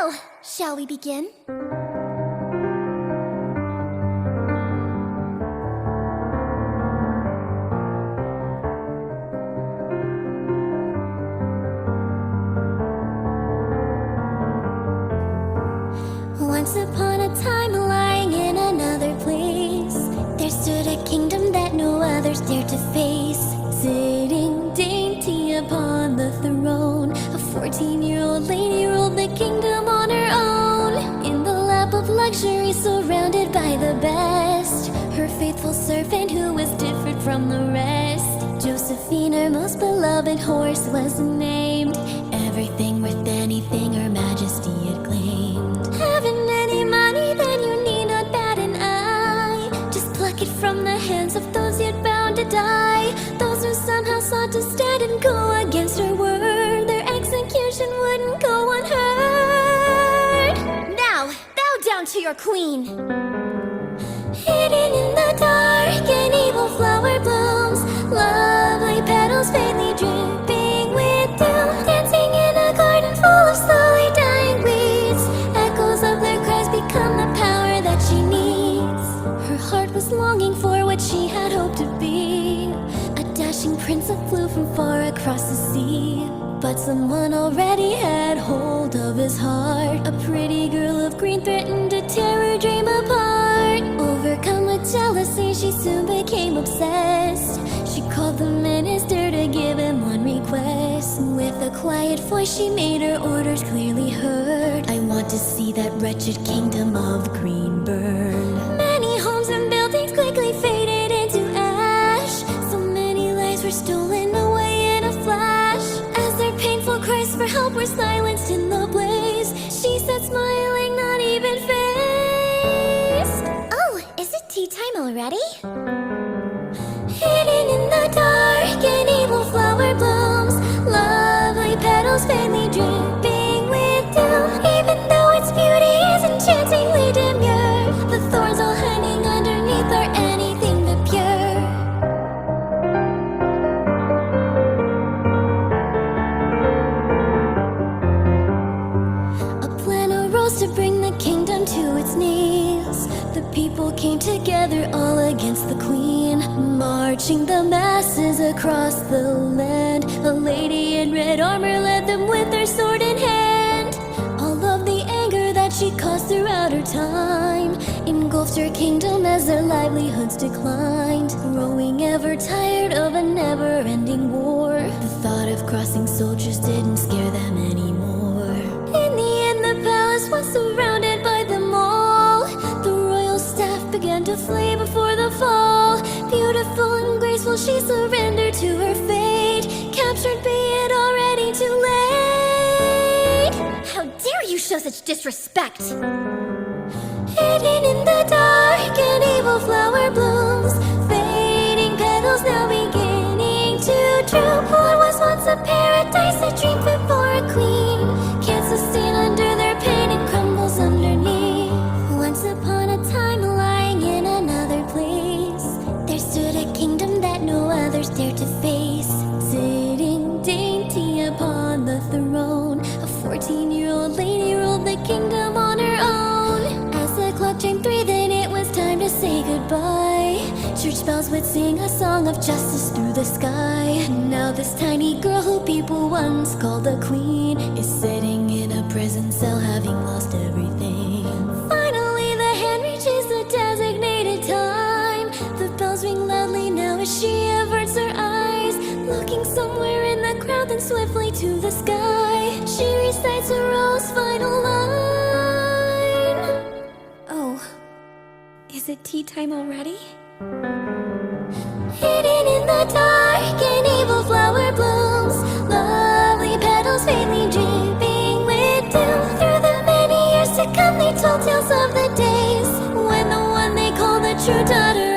Well, shall we begin? Once upon a time, lying in another place, there stood a kingdom that no others dared to face. Sitting dainty upon the throne, a 14-year-old lady ruled the kingdom on her own. In the lap of luxury, surrounded by the best, her faithful servant who was different from the rest. Josephine, her most beloved horse, was named. Everything worth anything her majesty had claimed. Having any money, then you need not bat an eye. Just pluck it from the hands of those yet bound to die. Those who somehow sought to stand and go against her word, their execution wouldn't go unheard. Now, bow down to your queen. Hidden in the dark, an evil flower blooms, lovely petals faintly dripping with dew, dancing in a garden full of slowly dying weeds. Echoes of their cries become the power that she needs. Her heart was longing for what she had hoped to be, a dashing prince that flew from far across the sea. But someone already had hold of his heart. A pretty girl of green threatened to tear her dream apart. Overcome with jealousy, she soon became obsessed. She called the minister to give him one request. With a quiet voice, she made her orders clearly heard. I want to see that wretched kingdom of green burn. Many homes and buildings quickly faded into ash. So many lives were stolen away in a flash. As their painful cries for help were silenced in the blaze, she sat smiling, not even phased. Oh, is it tea time already? Hidden in the dark, an evil flower blooms, lovely petals faintly dripping with dew. Even though its beauty is enchantingly demure, the thorns all hanging underneath are anything but pure. A plan arose to bring the kingdom to its knees. The people came together all against the queen, marching the masses across the land. A lady in red armor led them with her sword in hand. All of the anger that she caused throughout her time engulfed her kingdom as their livelihoods declined. Growing ever tired of a never-ending war, the thought of crossing soldiers didn't scare them anymore. In the end, the palace was surrounded by them all. The royal staff began to flee before the fall. Beautiful and graceful, she surrendered to her fate. Captured, be it already too late. How dare you show such disrespect! Hidden in the dark, an evil flower blooms, fading petals now beginning to droop. What was once a paradise, a dream fit for a queen, can't sustain under their pain and crumbles underneath. Once upon a time, lying in another place, there stood a kingdom that no others dared to face. Sitting dainty upon the throne, a 14-year-old lady ruled the kingdom on her own. As the clock chimed 3, then it was time to say goodbye. Church bells would sing a song of justice through the sky. Now this tiny girl who people once called a queen is sitting in a prison cell, having lost everything. Finally the hand reaches the designated time. The bells ring loudly now as she averts her eyes, looking somewhere in the crowd, then swiftly to the sky. She recites her role's final line. Oh, is it tea time already? Hidden in the dark, an evil flower blooms, lovely petals faintly dripping with dew. Through the many years to come, they told tales of the days when the one they call the true daughter